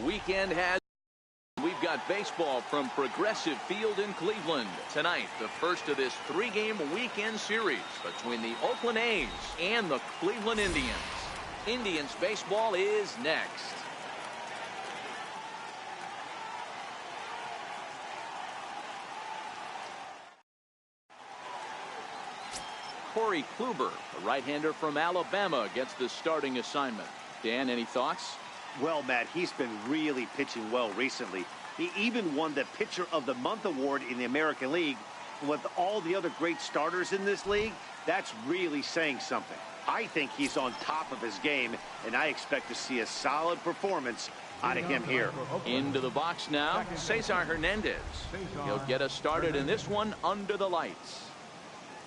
weekend has. We've got baseball from Progressive Field in Cleveland. Tonight, the first of this 3-game weekend series between the Oakland A's and the Cleveland Indians. Indians baseball is next. Corey Kluber, a right-hander from Alabama, gets the starting assignment. Dan, any thoughts? Well, Matt, he's been really pitching well recently. He even won the Pitcher of the Month award in the American League. With all the other great starters in this league, that's really saying something. I think he's on top of his game, and I expect to see a solid performance out of him here. Into the box now, Cesar Hernandez. He'll get us started in this one under the lights.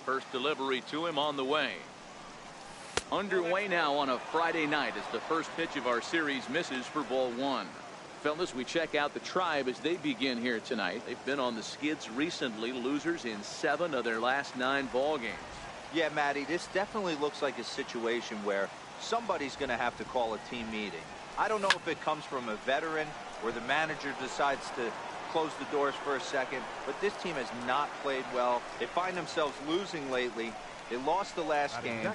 First delivery to him on the way. Underway now on a Friday night as the first pitch of our series misses for ball 1. Fellas, we check out the Tribe as they begin here tonight. They've been on the skids recently, losers in 7 of their last 9 ball games. Yeah, Matty, this definitely looks like a situation where somebody's going to have to call a team meeting. I don't know if it comes from a veteran or the manager decides to close the doors for a second, but this team has not played well. They find themselves losing lately. They lost the last game,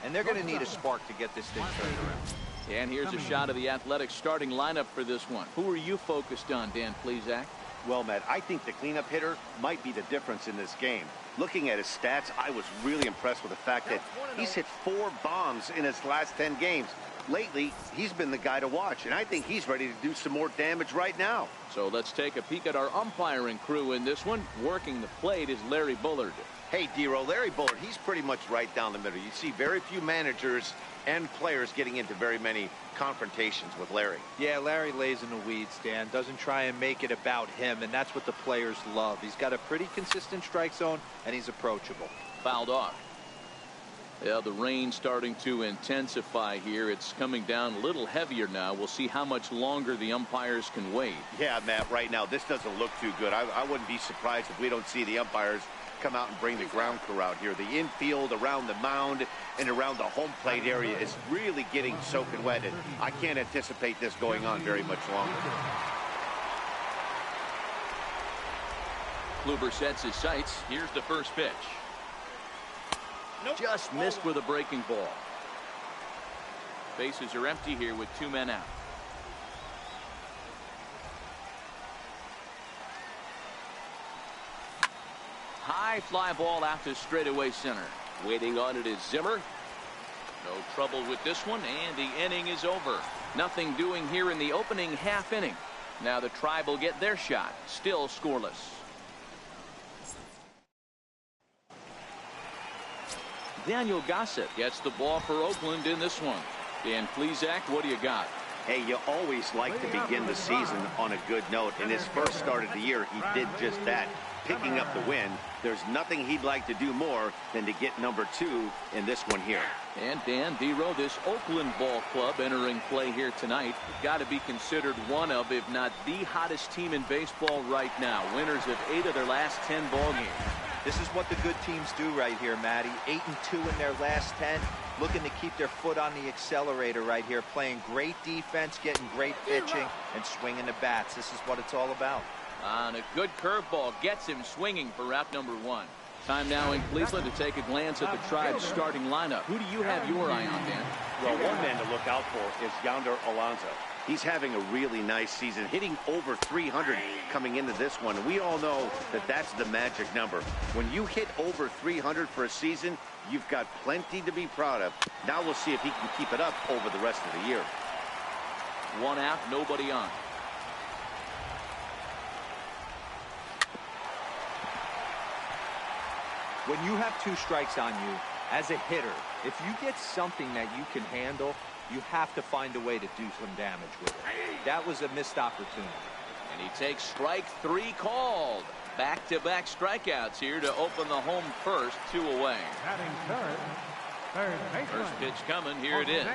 and they're going to need a spark to get this thing turned around. And here's a shot of the Athletics starting lineup for this one. Who are you focused on, Dan Plesac? Well, Matt, I think the cleanup hitter might be the difference in this game. Looking at his stats, I was really impressed with the fact that he's hit 4 bombs in his last 10 games. Lately, he's been the guy to watch, and I think he's ready to do some more damage right now. So let's take a peek at our umpiring crew in this one. Working the plate is Larry Bullard. Hey, D-Row, Larry Bullard, he's pretty much right down the middle. You see very few managers and players getting into very many confrontations with Larry. Yeah, Larry lays in the weeds, Dan. Doesn't try and make it about him, and that's what the players love. He's got a pretty consistent strike zone, and he's approachable. Fouled off. Yeah, the rain starting to intensify here. It's coming down a little heavier now. We'll see how much longer the umpires can wait. Yeah, Matt, right now, this doesn't look too good. I wouldn't be surprised if we don't see the umpires come out and bring the ground crew out here. The infield around the mound and around the home plate area is really getting soaking wet, and I can't anticipate this going on very much longer. Kluber sets his sights. Here's the first pitch. Just missed with a breaking ball. Bases are empty here with 2 men out. High fly ball out to straightaway center. Waiting on it is Zimmer. No trouble with this one, and the inning is over. Nothing doing here in the opening half inning. Now the Tribe will get their shot. Still scoreless. Daniel Gossett gets the ball for Oakland in this one. Dan Plesac, what do you got? Hey, you always like to begin the season on a good note. In his first start of the year, he did just that, picking up the win. There's nothing he'd like to do more than to get number 2 in this one here. And Dan, D-Row, this Oakland ball club entering play here tonight, got to be considered one of, if not the hottest team in baseball right now. Winners of 8 of their last 10 ball games. This is what the good teams do right here, Matty. 8-2 in their last 10. Looking to keep their foot on the accelerator right here. Playing great defense, getting great pitching, and swinging the bats. This is what it's all about. On a good curveball, gets him swinging for out number 1. Time now in Cleveland to take a glance at the Tribe's starting lineup. Who do you have your eye on, Dan? Well, one man to look out for is Yonder Alonso. He's having a really nice season, hitting over 300 coming into this one. And we all know that that's the magic number. When you hit over 300 for a season, you've got plenty to be proud of. Now we'll see if he can keep it up over the rest of the year. 1 out, nobody on. When you have 2 strikes on you, as a hitter, if you get something that you can handle, you have to find a way to do some damage with it. That was a missed opportunity. And he takes strike 3 called. Back-to-back strikeouts here to open the home first, 2 away. First pitch coming, here it is.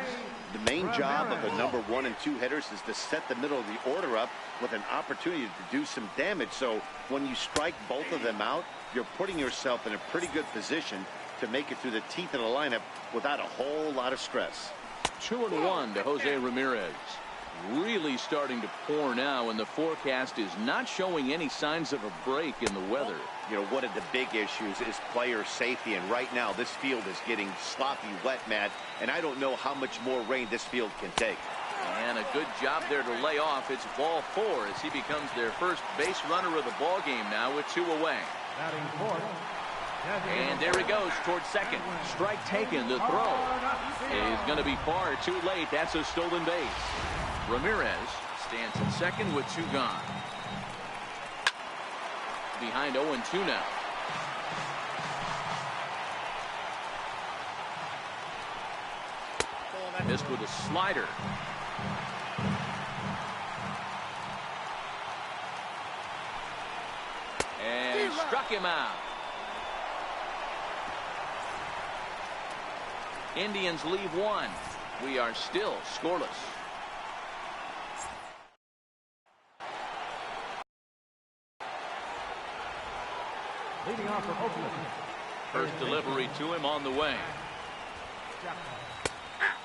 The main job of the number 1 and 2 hitters is to set the middle of the order up with an opportunity to do some damage. So when you strike both of them out, you're putting yourself in a pretty good position to make it through the teeth of the lineup without a whole lot of stress. 2-1 to Jose Ramirez. really starting to pour now, and the forecast is not showing any signs of a break in the weather. You know, one of the big issues is player safety, and right now this field is getting sloppy wet, Matt, and I don't know how much more rain this field can take. And a good job there to lay off. It's ball 4 as he becomes their first base runner of the ball game now with 2 away. And there he goes towards second. Strike taken. The throw is going to be far too late. That's a stolen base. Ramirez stands at second with 2 gone. Behind 0-2 now. Missed with a slider. And struck him out. Indians leave 1. We are still scoreless. Leading off for Oakland. First delivery to him on the way.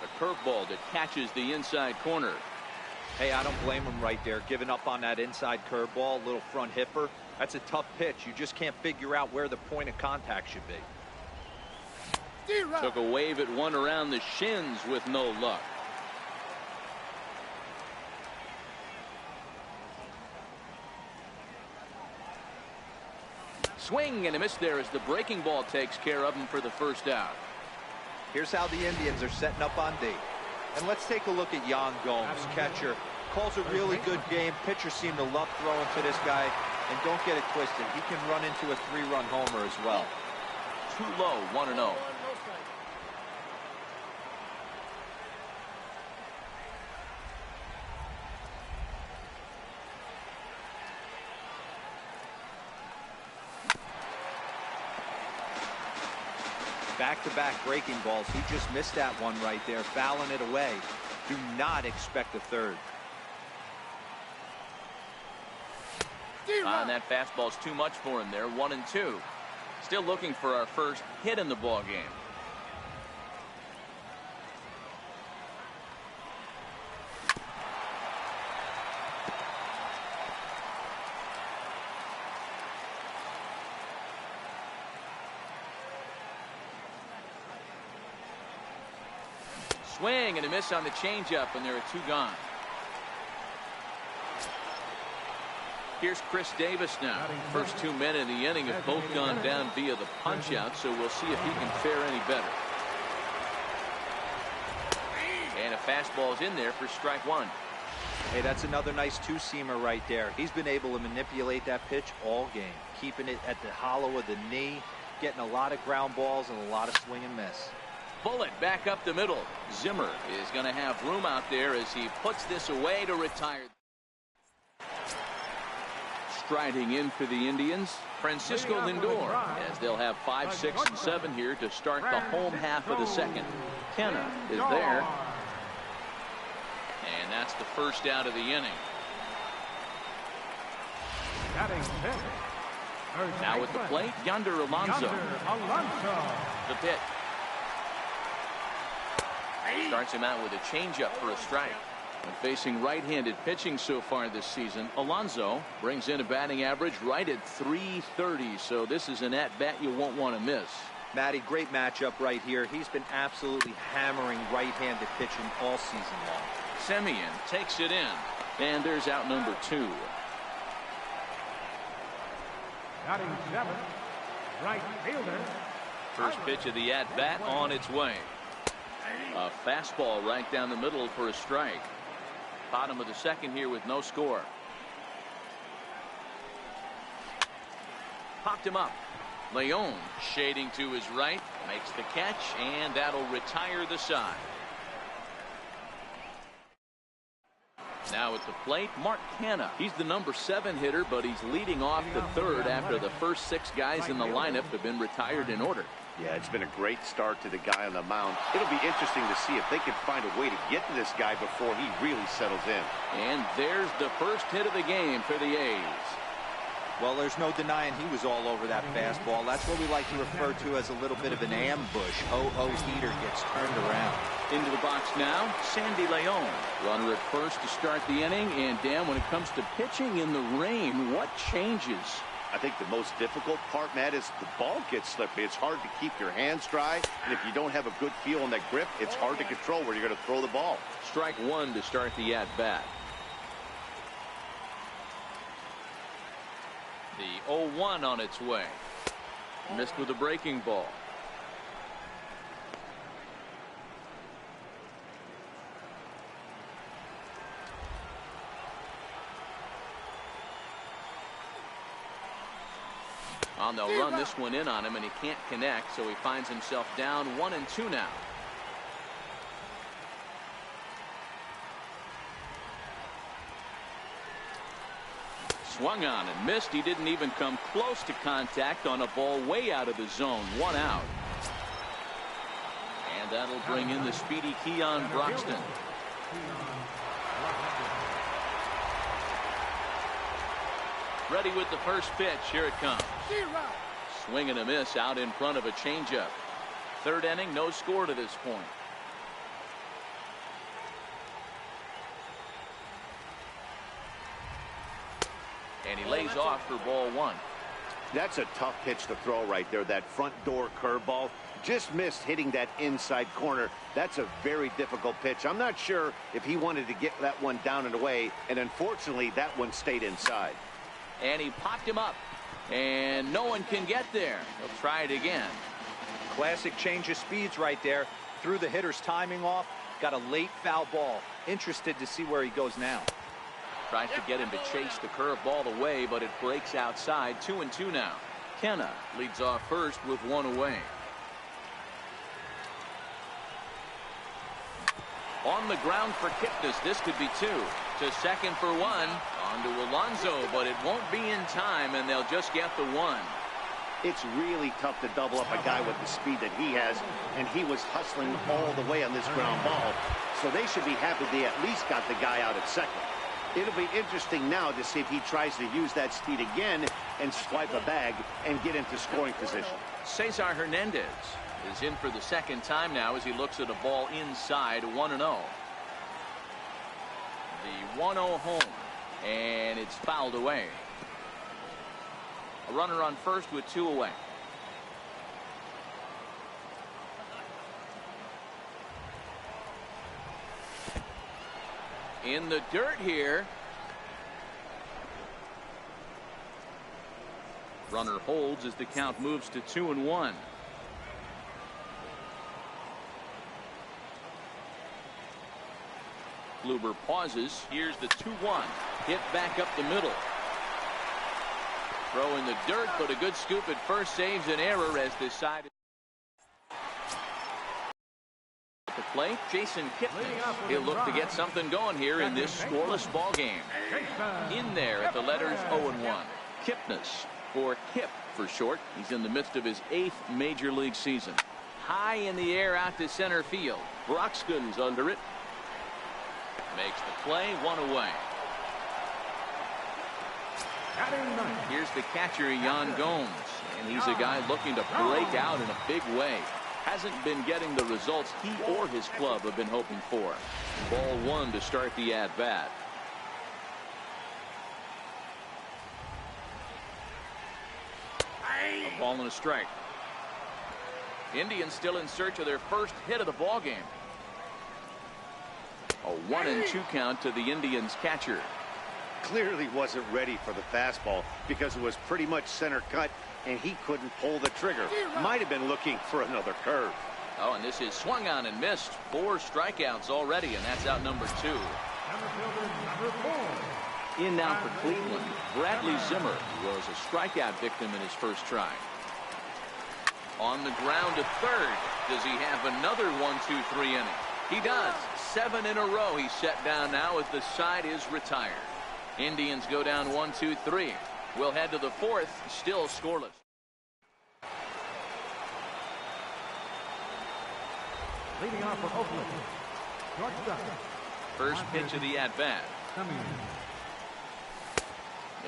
A curveball that catches the inside corner. Hey, I don't blame him right there, giving up on that inside curveball, little front hipper. That's a tough pitch. You just can't figure out where the point of contact should be. Took a wave at one around the shins with no luck. Swing and a miss there as the breaking ball takes care of him for the first out. Here's how the Indians are setting up on D. And let's take a look at Yan Gomes, catcher. Calls a really good game. Pitchers seem to love throwing to this guy. And don't get it twisted. He can run into a 3-run homer as well. Too low, 1-0. Back-to-back breaking balls. He just missed that one right there, fouling it away. Do not expect a third. And that fastball's too much for him there. 1-2. Still looking for our first hit in the ball game. Swing and a miss on the changeup, and there are 2 gone. Here's Chris Davis now. First 2 men in the inning have both gone down via the punch out, so we'll see if he can fare any better. And a fastball's in there for strike 1. Hey, that's another nice 2-seamer right there. He's been able to manipulate that pitch all game, keeping it at the hollow of the knee, getting a lot of ground balls and a lot of swing and miss. Bullet back up the middle. Zimmer is going to have room out there as he puts this away to retire. Striding in for the Indians, Francisco Lindor, as they'll have 5, 6, and 7 here to start the home half of the second. Kenna is there. And that's the first out of the inning. Now at the plate, Yonder Alonso. The pitch. Starts him out with a changeup for a strike. When facing right-handed pitching so far this season, Alonso brings in a batting average right at .330, so this is an at-bat you won't want to miss. Matty, great matchup right here. He's been absolutely hammering right-handed pitching all season long. Semien takes it in, and there's out number 2. Batting 7, right fielder. First pitch of the at-bat on its way. A fastball right down the middle for a strike. Bottom of the second here with no score. Popped him up. Leone shading to his right, makes the catch, and that'll retire the side. Now at the plate, Mark Canha. He's the number 7 hitter, but he's leading off the third after the first 6 guys in the lineup have been retired in order. Yeah, it's been a great start to the guy on the mound. It'll be interesting to see if they can find a way to get to this guy before he really settles in. And there's the first hit of the game for the A's. Well, there's no denying he was all over that fastball. That's what we like to refer to as a little bit of an ambush. Oh, Heater gets turned around. Into the box now, Sandy Leone. Runner at first to start the inning. And, Dan, when it comes to pitching in the rain, what changes? I think the most difficult part, Matt, is the ball gets slippery. It's hard to keep your hands dry. And if you don't have a good feel on that grip, it's hard to control where you're going to throw the ball. Strike one to start the at-bat. The 0-1 on its way. Missed with a breaking ball. They'll run this one in on him, and he can't connect, so he finds himself down 1-2 now. Swung on and missed. He didn't even come close to contact on a ball way out of the zone. 1 out. And that'll bring in the speedy Keon Broxton. Ready with the first pitch. Here it comes. Swing and a miss out in front of a changeup. Third inning, no score to this point. And he lays off for ball one. That's a tough pitch to throw right there. That front door curveball just missed hitting that inside corner. That's a very difficult pitch. I'm not sure if he wanted to get that one down and away, and unfortunately that one stayed inside. And he popped him up, and no one can get there. He'll try it again. Classic change of speeds right there. Threw the hitter's timing off. Got a late foul ball. Interested to see where he goes now. Tries to get him to chase the curveball away, but it breaks outside. 2-2 now. Kenna leads off first with one away. On the ground for Kipnis. This could be two. To second for one. On to Alonso, but it won't be in time, and they'll just get the one. It's really tough to double up a guy with the speed that he has, and he was hustling all the way on this ground ball. So they should be happy they at least got the guy out at second. It'll be interesting now to see if he tries to use that speed again and swipe a bag and get into scoring position. Cesar Hernandez is in for the second time now as he looks at a ball inside. 1-0. The 1-0 home, and it's fouled away. A runner on first with two away. In the dirt here. Runner holds as the count moves to 2-1. Kluber pauses. Here's the 2-1. Hit back up the middle. Throw in the dirt, but a good scoop at first saves an error as this side. At the plate, Jason Kipnis. He'll look to get something going here in this scoreless ball game. In there at the letters 0-1. Kipnis, or Kip for short. He's in the midst of his 8th major league season. High in the air out to center field. Broxton's under it. Makes the play, one away. Here's the catcher, Yan Gomes, and he's a guy looking to break out in a big way. Hasn't been getting the results he or his club have been hoping for. Ball one to start the at-bat. A ball and a strike. Indians still in search of their first hit of the ball game. A 1-2 count to the Indians catcher. Clearly wasn't ready for the fastball because it was pretty much center cut and he couldn't pull the trigger. Might have been looking for another curve. Oh, and this is swung on and missed. 4 strikeouts already, and that's out number 2. In now for Cleveland, Bradley Zimmer was a strikeout victim in his first try. On the ground to third. Does he have another 1-2-3 inning? He does. 7 in a row he's set down now as the side is retired. Indians go down 1-2-3. We'll head to the 4th, still scoreless. Leading off for Oakland, first pitch of the at-bat.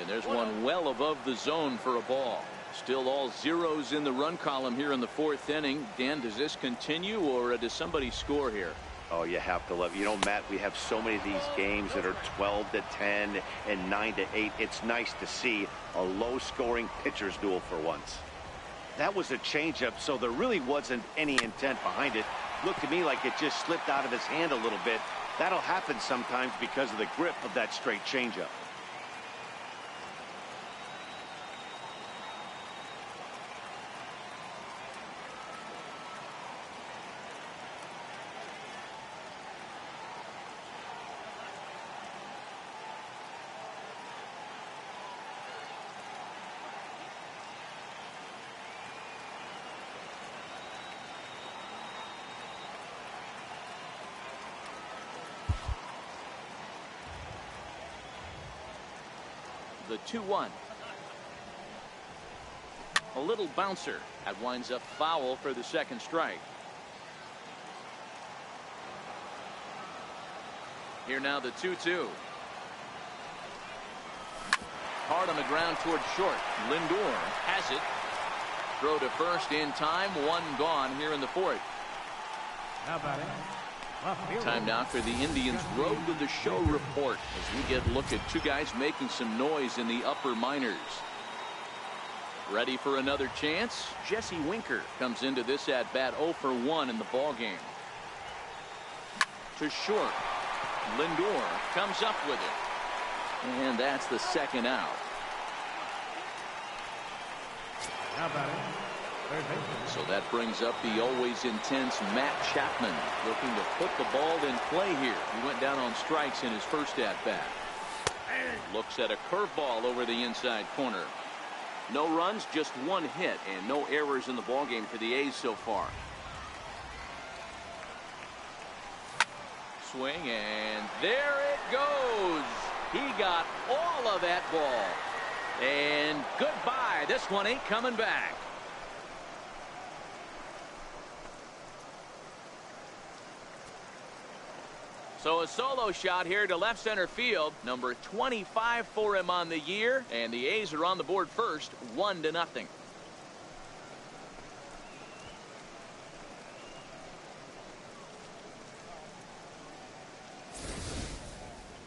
And there's one well above the zone for a ball. Still all zeros in the run column here in the fourth inning. Dan, does this continue, or does somebody score here? Oh, you have to love. You know, Matt, we have so many of these games that are 12-10 and 9-8. It's nice to see a low-scoring pitcher's duel for once. That was a changeup, so there really wasn't any intent behind it. Looked to me like it just slipped out of his hand a little bit. That'll happen sometimes because of the grip of that straight changeup. The 2-1. A little bouncer. That winds up foul for the second strike. Here now the 2-2. Hard on the ground toward short. Lindor has it. Throw to first in time. One gone here in the fourth. Now batting. Time now for the Indians Road to the Show report as we get a look at two guys making some noise in the upper minors. Ready for another chance? Jesse Winker comes into this at bat 0 for 1 in the ball game. To short. Lindor comes up with it. And that's the second out. Now batting. So that brings up the always intense Matt Chapman, looking to put the ball in play here. He went down on strikes in his first at bat. Looks at a curveball over the inside corner. No runs, just one hit, and no errors in the ballgame for the A's so far. Swing, and there it goes. He got all of that ball. And goodbye. This one ain't coming back. So a solo shot here to left center field. Number 25 for him on the year. And the A's are on the board first, 1-0.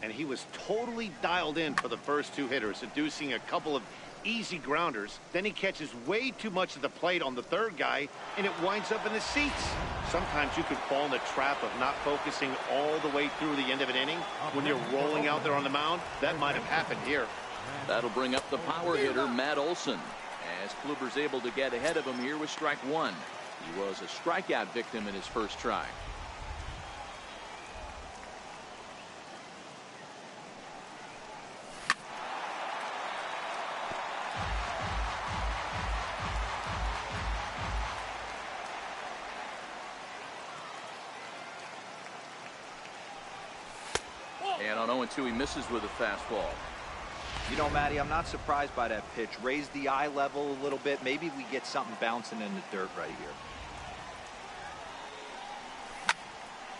And he was totally dialed in for the first two hitters, inducing a couple of easy grounders. Then he catches way too much of the plate on the third guy, and it winds up in the seats. Sometimes you could fall in the trap of not focusing all the way through the end of an inning. When you're rolling out there on the mound, that might have happened here. That'll bring up the power hitter, Matt Olson, as Kluber's able to get ahead of him here with strike one. He was a strikeout victim in his first try. And on 0-2, he misses with a fastball. You know, Matty, I'm not surprised by that pitch. Raise the eye level a little bit. Maybe we get something bouncing in the dirt right here.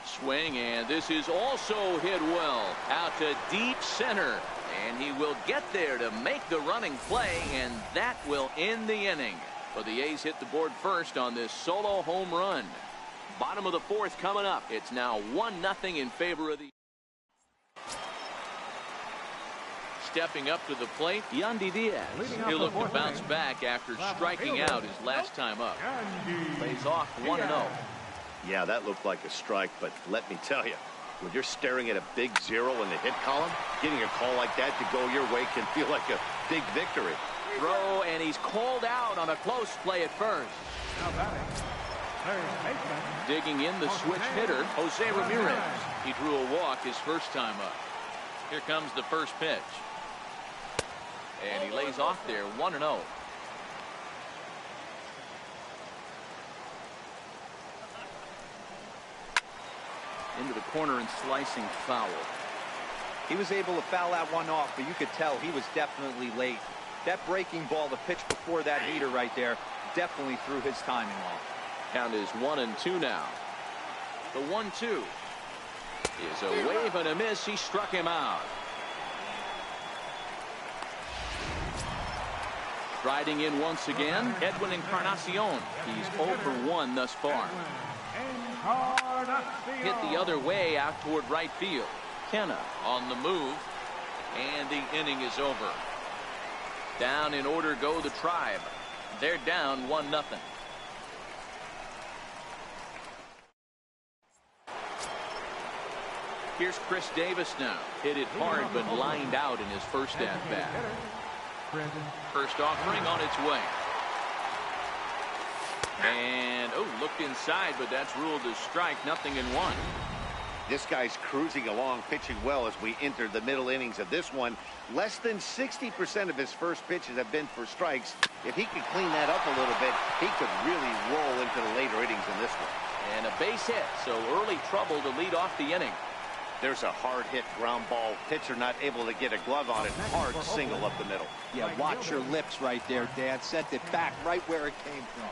Swing, and this is also hit well out to deep center. And he will get there to make the running play, and that will end the inning. But the A's hit the board first on this solo home run. Bottom of the fourth coming up. It's now 1-0 in favor of the... Stepping up to the plate, Yandy Diaz. He'll look to bounce back after striking out his last time up. Lays off 1-0. Yeah, that looked like a strike, but let me tell you, when you're staring at a big zero in the hit column, getting a call like that to go your way can feel like a big victory. Throw, and he's called out on a close play at first. Digging in the switch hitter, Jose Ramirez. He drew a walk his first time up. Here comes the first pitch. And he lays off there, 1-0. Into the corner and slicing foul. He was able to foul that one off, but you could tell he was definitely late. That breaking ball, the pitch before that heater right there, definitely threw his timing off. Count is 1-2 now. The 1-2 is a wave and a miss. He struck him out. Striding in once again, Edwin Encarnacion. He's 0 for 1 thus far. Hit the other way out toward right field. Kenna on the move, and the inning is over. Down in order go the Tribe. They're down 1-0. Here's Chris Davis now. Hit it hard but lined out in his first at-bat. First offering on its way. And, looked inside, but that's ruled as strike. 0-1. This guy's cruising along, pitching well as we enter the middle innings of this one. Less than 60% of his first pitches have been for strikes. If he could clean that up a little bit, he could really roll into the later innings in this one. And a base hit, so early trouble to lead off the inning. There's a hard hit ground ball. Pitcher not able to get a glove on it. Hard single up the middle. Yeah, watch your lips right there, Dad. Sent it back right where it came from.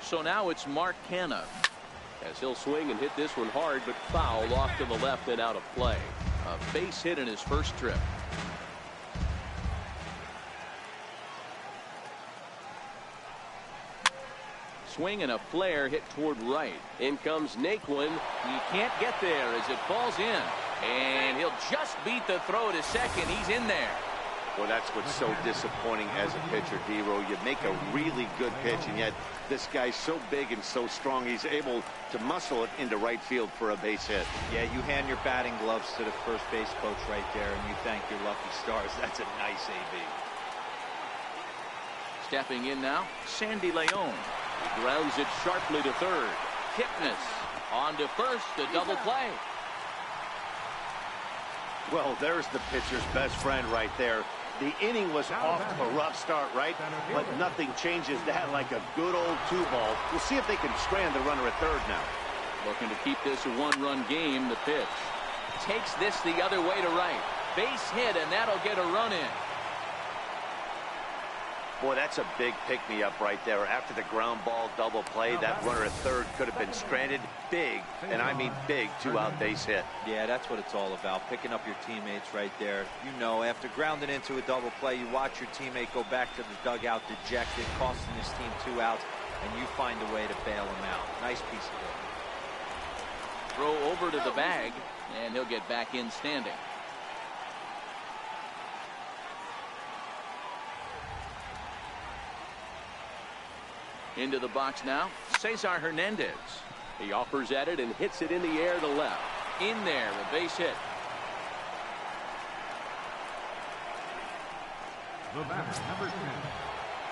So now it's Mark Canha, as he'll swing and hit this one hard, but foul off to the left and out of play. A base hit in his first trip. Swing and a flare hit toward right. In comes Naquin. He can't get there as it falls in. And he'll just beat the throw to second. He's in there. Well, that's what's so disappointing as a pitcher, D-Row. You make a really good pitch, and yet this guy's so big and so strong, he's able to muscle it into right field for a base hit. Yeah, you hand your batting gloves to the first base coach right there, and you thank your lucky stars. That's a nice AB. Stepping in now, Sandy Leon. He grounds it sharply to third. Kipnis on to first, a double play. Well, there's the pitcher's best friend right there. The inning was off to a rough start, right? But nothing changes that like a good old 2-ball. We'll see if they can strand the runner at third now. Looking to keep this a one-run game. The pitch takes this the other way to right. Base hit, and that'll get a run in. Boy, that's a big pick-me-up right there. After the ground ball double play, that runner at third could have been stranded. Big, and I mean big, 2-out base hit. Yeah, that's what it's all about, picking up your teammates right there. You know, after grounding into a double play, you watch your teammate go back to the dugout dejected, costing his team 2 outs, and you find a way to bail him out. Nice piece of work. Throw over to the bag, and he'll get back in standing. Into the box now, Cesar Hernandez. He offers at it and hits it in the air to left. In there, a base hit. The batter, number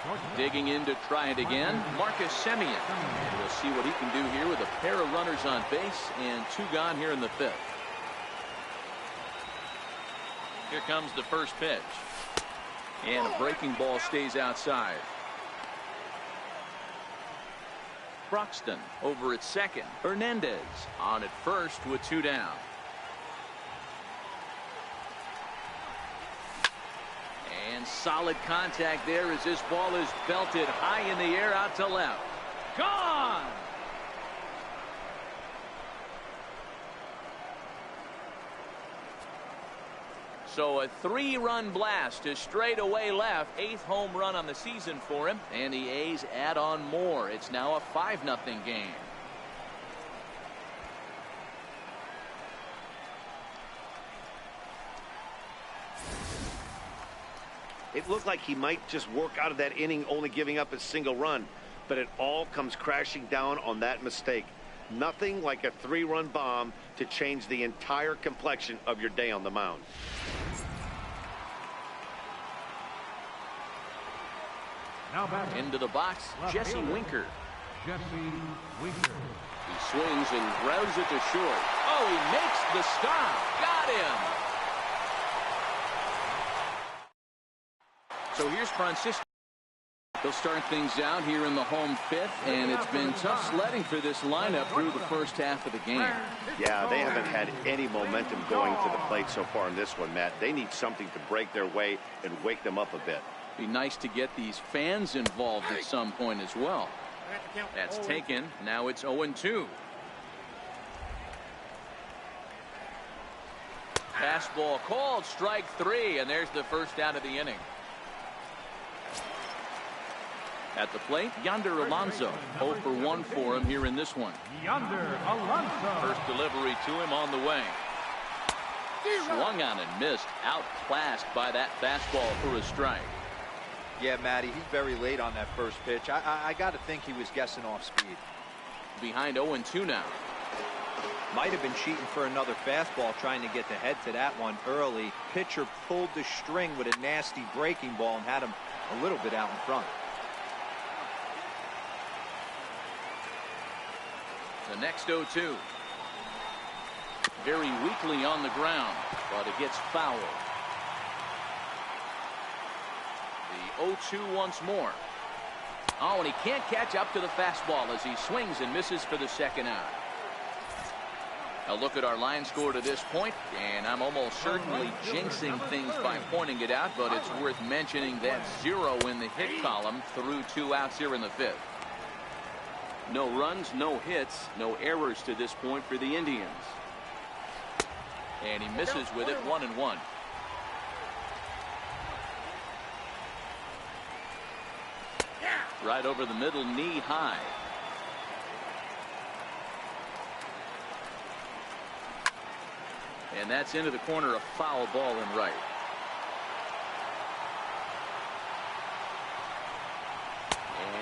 10. Digging in to try it again, Marcus Semien. And we'll see what he can do here with a pair of runners on base and 2 gone here in the 5th. Here comes the first pitch. And a breaking ball stays outside. Broxton over at second. Hernandez on at first with 2 down. And solid contact there as this ball is belted high in the air out to left. Gone! So a 3-run blast to straightaway left. 8th home run on the season for him. And the A's add on more. It's now a 5-0 game. It looked like he might just work out of that inning, only giving up a single run. But it all comes crashing down on that mistake. Nothing like a 3-run bomb to change the entire complexion of your day on the mound. Now back into the box, Jesse Winker. Jesse Winker. He swings and grounds it to short. Oh, he makes the stop. Got him. So here's Francisco. They'll start things out here in the home 5th, and it's been tough sledding for this lineup through the first half of the game. Yeah, they haven't had any momentum going to the plate so far in this one, Matt. They need something to break their way and wake them up a bit. Be nice to get these fans involved at some point as well. That's taken. Now it's 0-2. Fastball called, strike 3, and there's the first out of the inning. At the plate, Yonder Alonso. 0 for 1 for him here in this one. Yonder Alonso. First delivery to him on the way. Swung on and missed. Outclassed by that fastball for a strike. Yeah, Matty, he's very late on that first pitch. I got to think he was guessing off speed. Behind 0-2 now. Might have been cheating for another fastball, trying to get the head to that one early. Pitcher pulled the string with a nasty breaking ball and had him a little bit out in front. The next 0-2. Very weakly on the ground, but it gets fouled. The 0-2 once more. Oh, and he can't catch up to the fastball as he swings and misses for the second out. A look at our line score to this point, and I'm almost certainly jinxing things by pointing it out, but it's worth mentioning that 0 in the hit column through 2 outs here in the 5th. No runs, no hits, no errors to this point for the Indians. And he misses with it, 1-1. Right over the middle, knee high. And that's into the corner, a foul ball in right.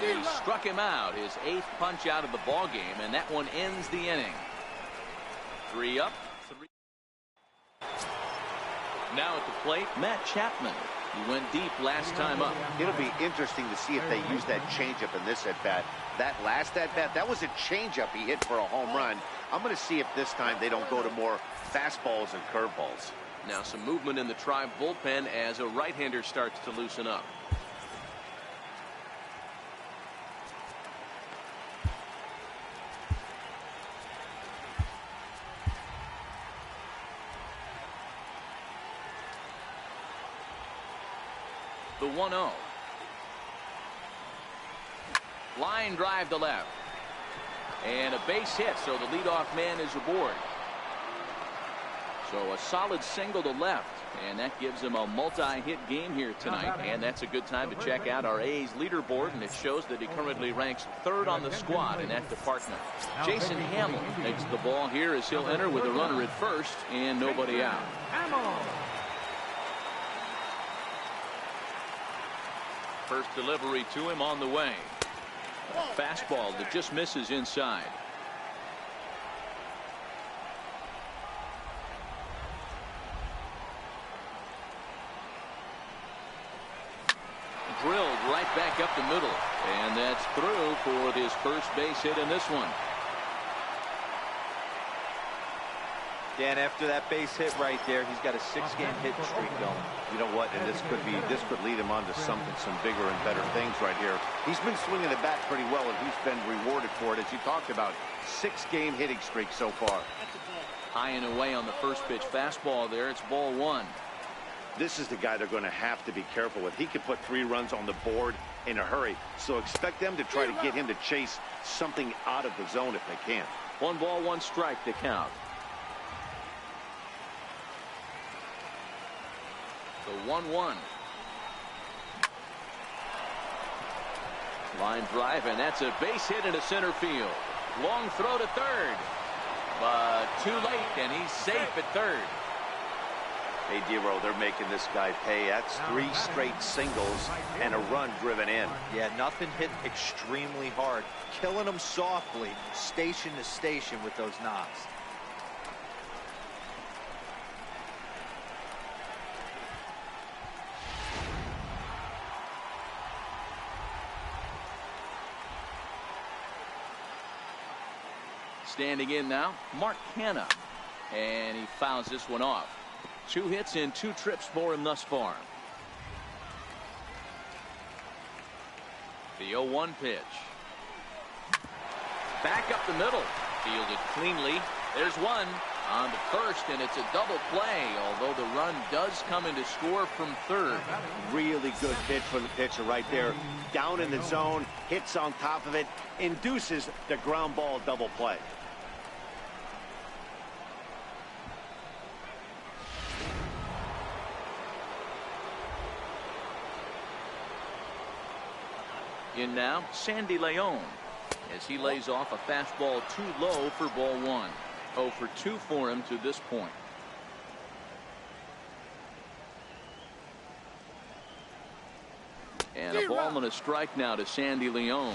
And he struck him out, his 8th punch out of the ball game, and that one ends the inning. 3 up, 3. Now at the plate, Matt Chapman. He went deep last time up. It'll be interesting to see if they use that changeup in this at-bat. That last at-bat, that was a changeup he hit for a home run. I'm going to see if this time they don't go to more fastballs and curveballs. Now some movement in the Tribe bullpen as a right-hander starts to loosen up. The 1-0. Line drive to left. And a base hit, so the leadoff man is aboard. So a solid single to left, and that gives him a multi-hit game here tonight. And that's a good time to check out our A's leaderboard, and it shows that he currently ranks 3rd on the squad in that department. Jason Hamill takes the ball here as he'll enter with a runner at first and nobody out. First delivery to him on the way. A fastball that just misses inside. Drilled right back up the middle, and that's through for his first base hit in this one. Dan, after that base hit right there, he's got a 6-game hit streak going. You know what? And this could lead him on to some bigger and better things right here. He's been swinging the bat pretty well, and he's been rewarded for it, as you talked about. 6-game hitting streak so far. High and away on the first pitch fastball there. It's ball 1. This is the guy they're going to have to be careful with. He could put 3 runs on the board in a hurry, so expect them to try to get him to chase something out of the zone if they can. 1 ball, 1 strike to count. The 1-1. Line drive, and that's a base hit into center field. Long throw to third, but too late, and he's safe at third. Hey, Dero, they're making this guy pay. That's 3 straight singles and a run driven in. Yeah, nothing hit extremely hard. Killing him softly, station to station with those knocks. Standing in now, Mark Hanna, and he fouls this one off. 2 hits in 2 trips for him thus far. The 0-1 pitch. Back up the middle. Fielded cleanly. There's one. On to first, and it's a double play, although the run does come in to score from third. Really good pitch from the pitcher right there. Down in the zone, hits on top of it, induces the ground ball double play. In now, Sandy Leone, as he lays off a fastball too low for ball one. 0 for 2 for him to this point. And a ball and a strike now to Sandy Leone.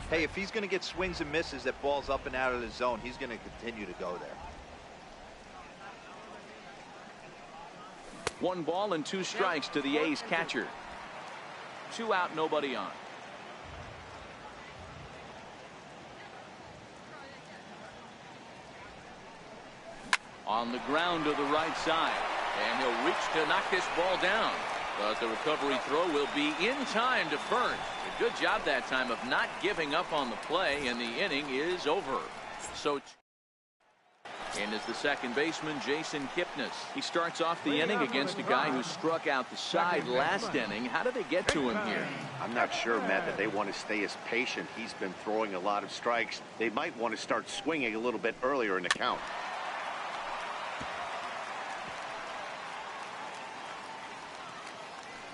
Hey, if he's going to get swings and misses at balls up and out of the zone, he's going to continue to go there. 1 ball and 2 strikes to the A's catcher. 2 out, nobody on. On the ground to the right side, and he'll reach to knock this ball down, but the recovery throw will be in time to first. A good job that time of not giving up on the play, and the inning is over. So in is the second baseman, Jason Kipnis. He starts off the inning against a guy who struck out the side last inning. How did they get to him here? I'm not sure, Matt, that they want to stay as patient. He's been throwing a lot of strikes. They might want to start swinging a little bit earlier in the count.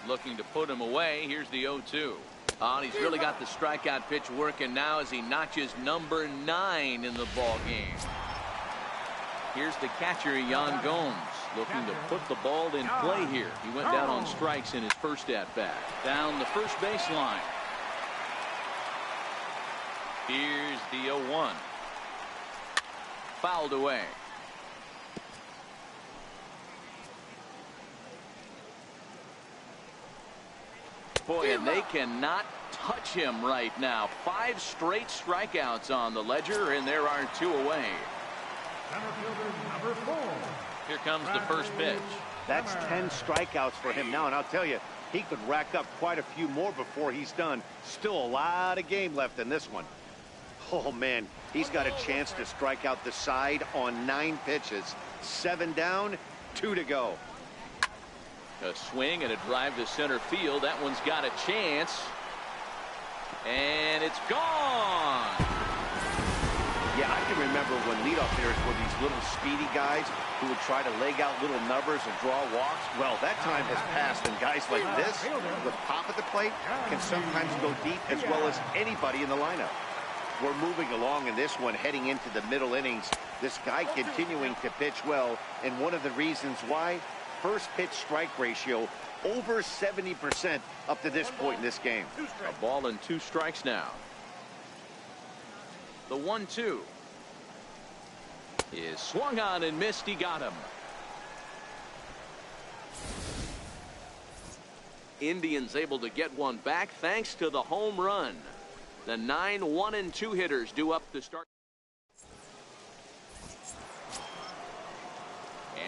Looking to put him away. Here's the 0-2. And he's really got the strikeout pitch working now as he notches number 9 in the ball game. Here's the catcher, Yan Gomes, looking to put the ball in play here. He went down on strikes in his first at-bat. Down the first baseline. Here's the 0-1. Fouled away. Boy, and they cannot touch him right now. 5 straight strikeouts on the ledger, and there are 2 away. Number 4. Here comes the first pitch. That's 10 strikeouts for him now, and I'll tell you, he could rack up quite a few more before he's done. Still a lot of game left in this one. Oh, man, he's got a chance to strike out the side on 9 pitches. 7 down, 2 to go. A swing and a drive to center field. That one's got a chance. And it's gone. Yeah, I can remember when leadoff hitters were these little speedy guys who would try to leg out little numbers and draw walks. Well, that time has passed, and guys like this, with pop at the plate, can sometimes go deep as well as anybody in the lineup. We're moving along in this one, heading into the middle innings. This guy continuing to pitch well, and one of the reasons why, first pitch strike ratio over 70% up to this point in this game. A ball and 2 strikes now. The 1-2 is swung on and missed. He got him. Indians able to get one back thanks to the home run. The 9 1-2 hitters due up to start.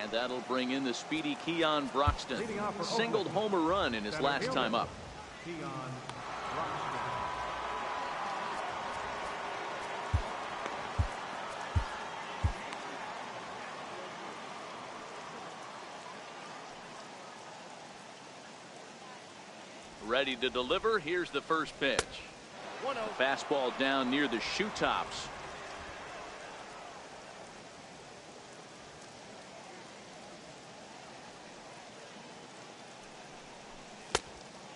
And that'll bring in the speedy Keon Broxton. Singled home run in his last time up. Ready to deliver. Here's the first pitch. Fastball down near the shoe tops.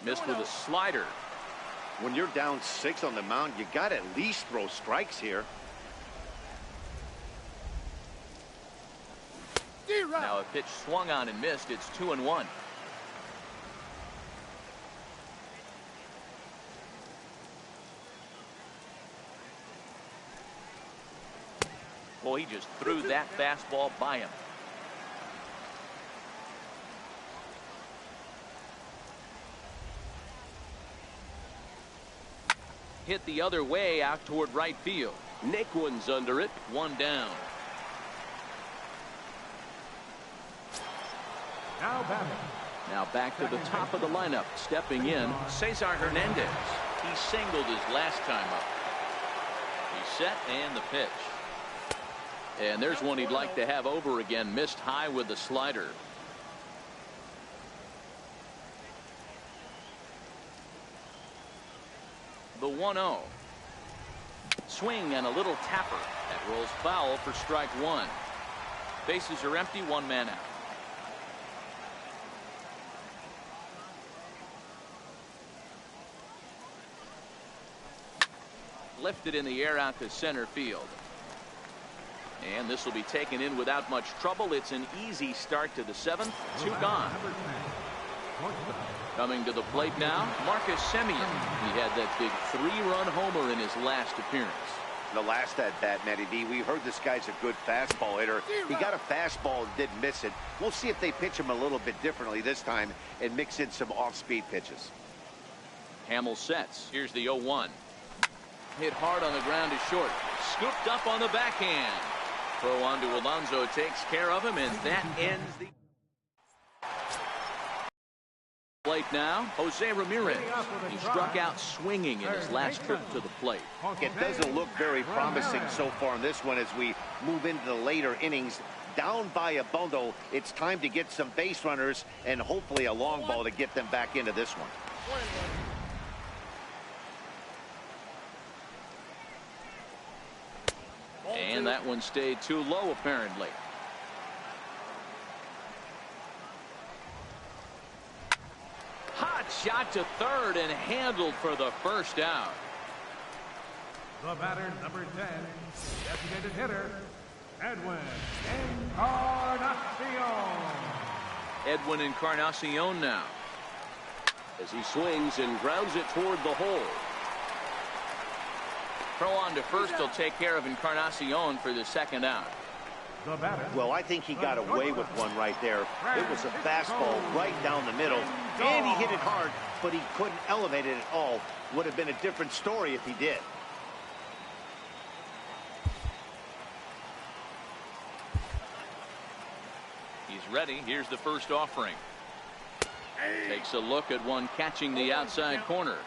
Missed with a slider. When you're down 6 on the mound, you got to at least throw strikes here. Now a pitch swung on and missed. It's 2-1. Boy, he just threw that fastball by him. Hit the other way out toward right field. Naquin's under it. 1 down. Now back to the top of the lineup. Stepping in, Cesar Hernandez. He singled his last time up. He's set, and the pitch. And there's one he'd like to have over again. Missed high with the slider. The 1-0. Swing and a little tapper. That rolls foul for strike one. Bases are empty, one man out. Lifted in the air out to center field. And this will be taken in without much trouble. It's an easy start to the seventh. Two gone. Coming to the plate now, Marcus Semien. He had that big 3-run homer in his last appearance. The last at bat, Matty D, we heard this guy's a good fastball hitter. He got a fastball and didn't miss it. We'll see if they pitch him a little bit differently this time and mix in some off-speed pitches. Hamill sets. Here's the 0-1. Hit hard on the ground to short. Scooped up on the backhand. Throw on to Alonso takes care of him, and that ends the plate now. Jose Ramirez. He struck out swinging in his last trip to the plate. It doesn't look very promising so far in this one as we move into the later innings. Down by a bundle, it's time to get some base runners and hopefully a long ball to get them back into this one. And that one stayed too low, apparently. Hot shot to third and handled for the first out. The batter, number 10, designated hitter, Edwin Encarnacion. Edwin Encarnacion now. As he swings and grounds it toward the hole. Throw on to first. He'll take care of Encarnacion for the second out. The batter. Well, I think he got away with one right there. It was a fastball right down the middle, and he hit it hard, but he couldn't elevate it at all. Would have been a different story if he did. He's ready. Here's the first offering. Takes a look at one catching the outside corner.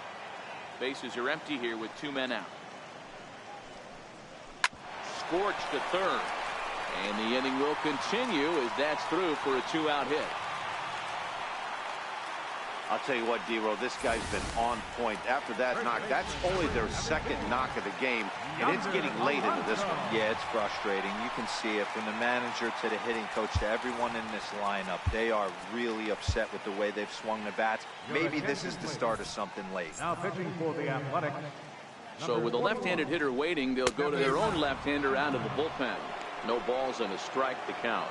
Bases are empty here with two men out. Scorched to third. And the inning will continue as that's through for a two-out hit. I'll tell you what, D-Row, this guy's been on point. After that knock, that's only their second knock of the game, and it's getting late into this one. Yeah, it's frustrating. You can see it from the manager to the hitting coach to everyone in this lineup. They are really upset with the way they've swung the bats. Maybe this is the start of something late. Now pitching for the Athletics. So with a left-handed hitter waiting, they'll go to their own left-hander out of the bullpen. No balls and a strike to count.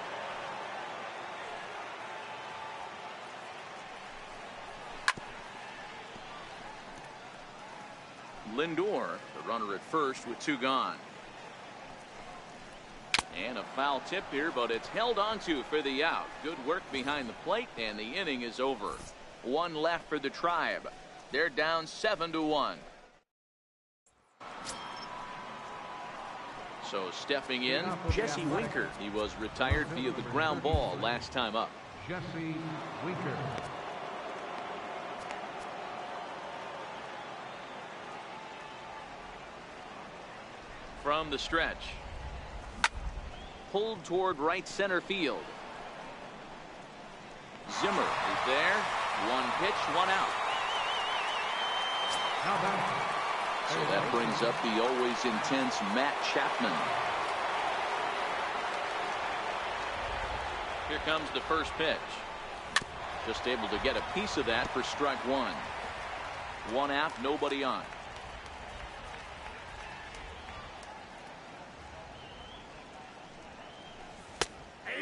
Lindor, the runner at first with two gone. And a foul tip here, but it's held onto for the out. Good work behind the plate, and the inning is over. One left for the Tribe. They're down 7-1. So stepping in, Jesse Winker. He was retired via the ground ball last time up. Jesse Winker. From the stretch. Pulled toward right center field. Zimmer is there. One pitch, one out. Now back. So that brings up the always intense Matt Chapman. Here comes the first pitch. Just able to get a piece of that for strike one. One out, nobody on.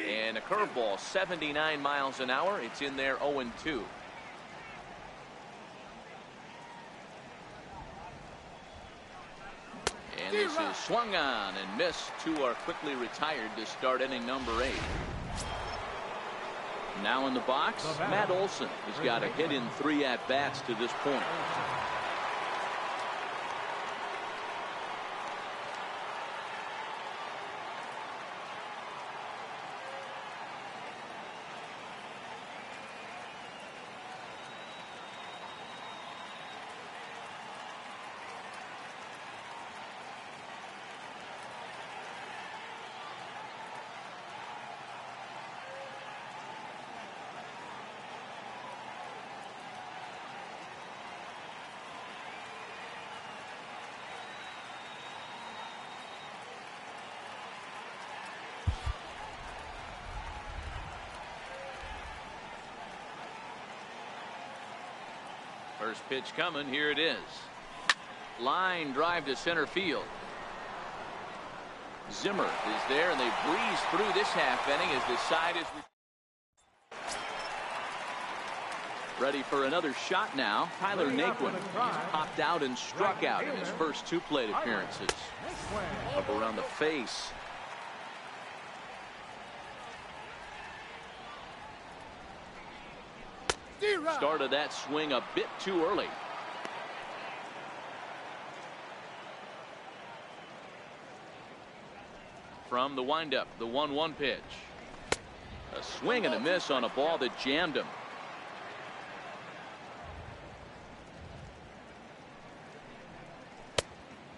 And a curveball, 79 miles an hour. It's in there 0-2. And this is swung on and missed. Two are quickly retired to start inning number 8. Now in the box, Matt Olson has got a hit in 3 at-bats to this point. First pitch coming. Here it is. Line drive to center field. Zimmer is there, and they breeze through this half inning as the side is ready for another shot now. Tyler Naquin. He's popped out and struck out in his first 2 plate appearances. Up around the face. Started that swing a bit too early. From the windup, the 1-1 pitch. A swing and a miss on a ball that jammed him.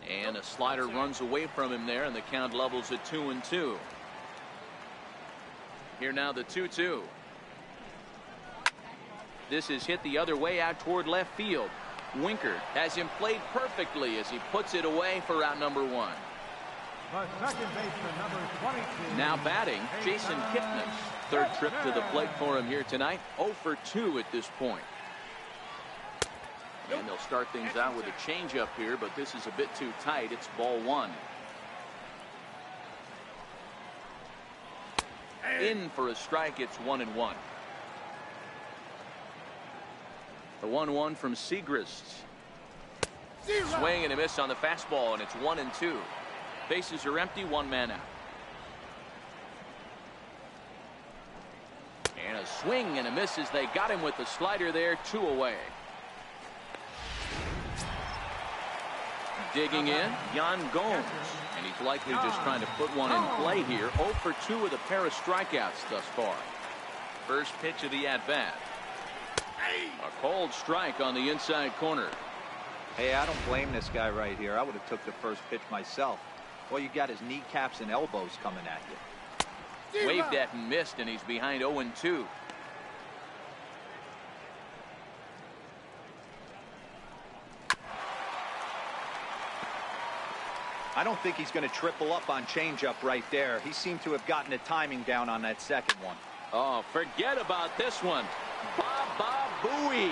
And a slider runs away from him there, and the count levels at 2-2. Here now the 2-2. This is hit the other way out toward left field. Winker has him played perfectly as he puts it away for out number 1. The second baseman, number 22. Now batting, Jason Kipnis. Third trip to the plate for him here tonight. 0 for 2 at this point. And they'll start things out with a changeup here, but this is a bit too tight. It's ball 1. In for a strike. It's 1-1. The 1-1 from Segrist. Swing and a miss on the fastball, and it's 1-2. Bases are empty, 1 man out. And a swing and a miss as they got him with the slider there. 2 away. Digging in, Yan Gomes. And he's likely just trying to put one in play here. 0 for 2 with a pair of strikeouts thus far. First pitch of the at-bat. A cold strike on the inside corner. Hey, I don't blame this guy right here. I would have took the first pitch myself. All you got is kneecaps and elbows coming at you. Waved at and missed, and he's behind 0-2. I don't think he's going to triple up on changeup right there. He seemed to have gotten the timing down on that second one. Oh, forget about this one. Baba Booey.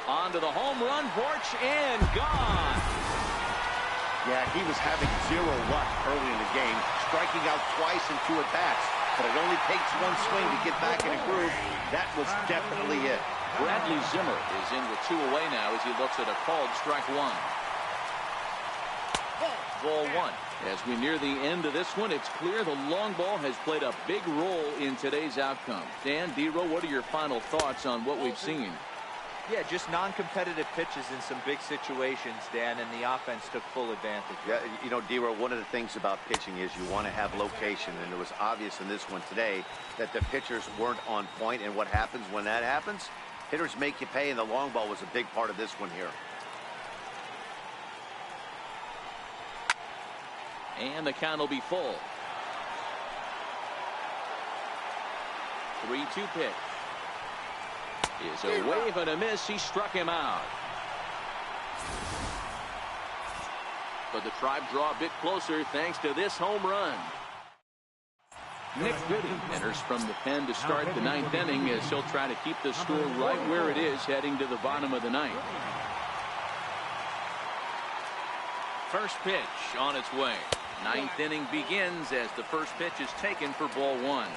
Onto the home run porch and gone. Yeah, he was having 0 luck early in the game, striking out twice in 2 at-bats. But it only takes 1 swing to get back in a groove. That was definitely it. Bradley Zimmer is in with 2 away now as he looks at a called strike 1. Ball 1. As we near the end of this one, it's clear the long ball has played a big role in today's outcome. Dan, D-Row, what are your final thoughts on what we've seen? Yeah, just non-competitive pitches in some big situations, Dan, and the offense took full advantage. Yeah, you know, D-Row, one of the things about pitching is you want to have location, and it was obvious in this one today that the pitchers weren't on point, and what happens when that happens? Hitters make you pay, and the long ball was a big part of this one here. And the count will be full. 3-2 pitch. Is a wave and a miss. He struck him out. But the Tribe draw a bit closer thanks to this home run. Nick Goody enters from the pen to start the 9th inning as he'll try to keep the score right where it is heading to the bottom of the 9th. First pitch on its way. 9th inning begins as the first pitch is taken for ball 1.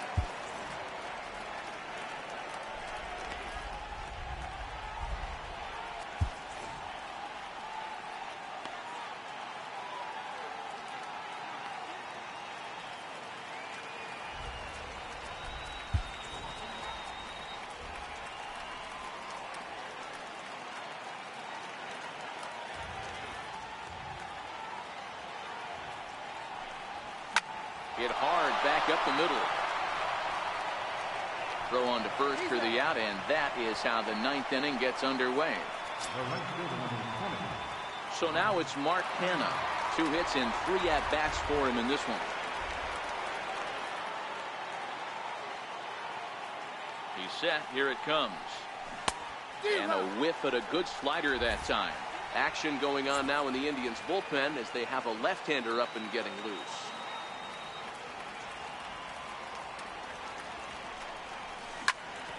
Hit hard back up the middle. Throw on to first for the out, and that is how the 9th inning gets underway. So now it's Mark Hanna. 2 hits and 3 at-bats for him in this one. He's set. Here it comes. And a whiff at a good slider that time. Action going on now in the Indians bullpen as they have a left-hander up and getting loose.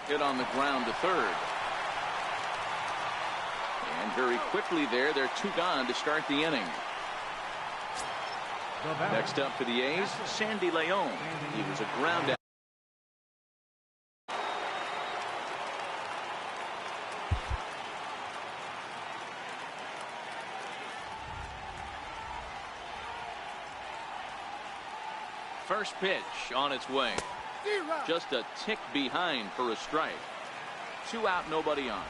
Hit on the ground to third. very quickly there. They're 2 gone to start the inning. Next up for the A's, Sandy Leone. He was a ground out. First pitch on its way. Just a tick behind for a strike. 2 out, nobody on.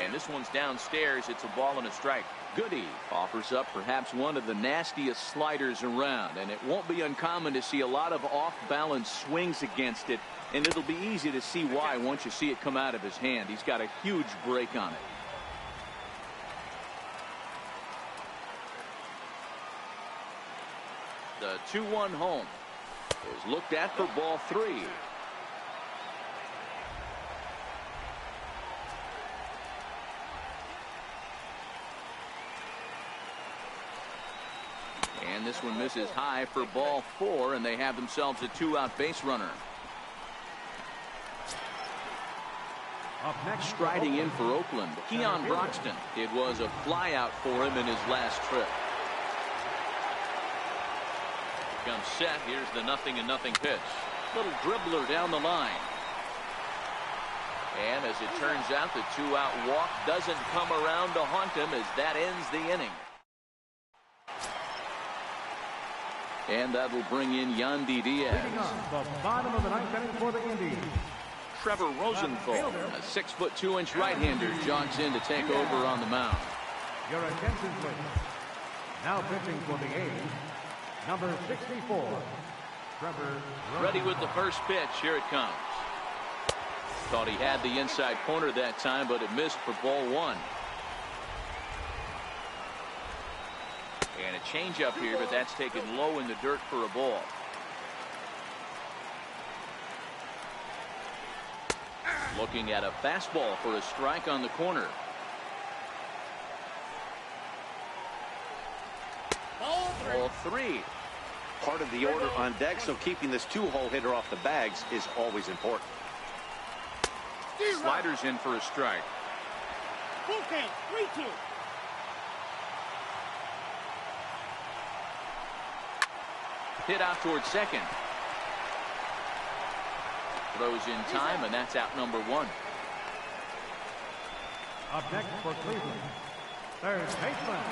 And this one's downstairs. It's a ball and a strike. Goody offers up perhaps one of the nastiest sliders around, and it won't be uncommon to see a lot of off-balance swings against it, and it'll be easy to see why once you see it come out of his hand. He's got a huge break on it. The 2-1 home is looked at for ball 3. And this one misses high for ball 4, and they have themselves a 2-out base runner. Striding in for Oakland, Keon Broxton. It was a flyout for him in his last trip. Comes set. Here's the 0-0 pitch. Little dribbler down the line. And as it turns out, the 2-out walk doesn't come around to haunt him as that ends the inning. And that will bring in Yandy Diaz. The bottom of the 9th inning for the Indians. Trevor Rosenthal, a 6'2" right-hander, jogs in to take over on the mound. Your attention, please. Now pitching for the A's, number 64, Trevor Rosenthal. Ready with the first pitch. Here it comes. Thought he had the inside corner that time, but it missed for ball 1. And a changeup here, but that's taken low in the dirt for a ball. Looking at a fastball for a strike on the corner. Ball 3. Part of the order on deck, so keeping this 2-hole hitter off the bags is always important. Sliders in for a strike. 3-2. Hit out towards second. Throws in time, and that's out number 1. Up next for Cleveland, third baseman.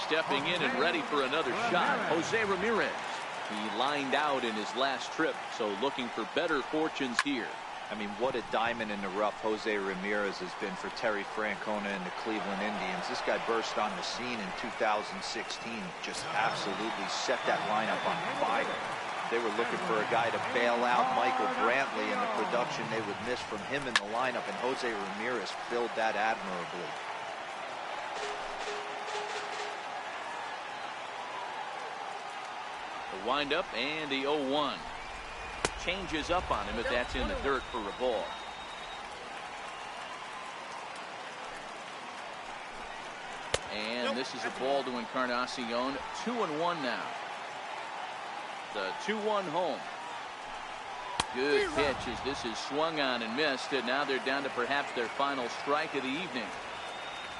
Stepping in and ready for another shot, Jose Ramirez. He lined out in his last trip, so looking for better fortunes here. I mean, what a diamond in the rough Jose Ramirez has been for Terry Francona and the Cleveland Indians. This guy burst on the scene in 2016, just absolutely set that lineup on fire. They were looking for a guy to bail out Michael Brantley, and the production they would miss from him in the lineup, and Jose Ramirez filled that admirably. The windup and the 0-1. Changes up on him, but that's in the dirt for a ball. And this is a ball to Encarnacion. 2-1 now. The 2-1 home. Good pitch as this is swung on and missed, and now they're down to perhaps their final strike of the evening.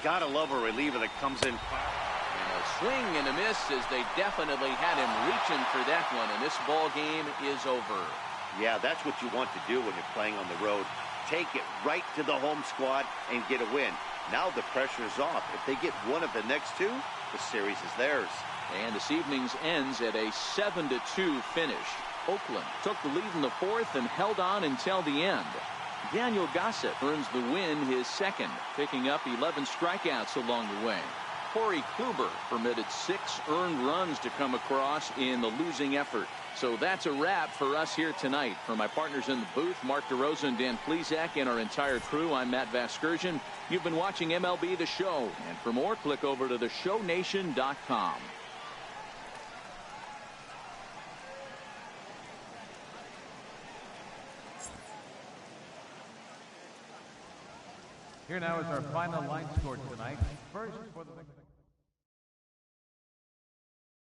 Gotta love a reliever that comes in. And a swing and a miss as they definitely had him reaching for that one, and this ball game is over. Yeah, that's what you want to do when you're playing on the road. Take it right to the home squad and get a win. Now the pressure is off. If they get one of the next 2, the series is theirs. And this evening's ends at a 7-2 finish. Oakland took the lead in the 4th and held on until the end. Daniel Gossett earns the win, his second, picking up 11 strikeouts along the way. Corey Kluber permitted 6 earned runs to come across in the losing effort. So that's a wrap for us here tonight. For my partners in the booth, Mark DeRosa and Dan Plesac, and our entire crew, I'm Matt Vasgersian. You've been watching MLB The Show. And for more, click over to theshownation.com. Here now is our final line score tonight. First for the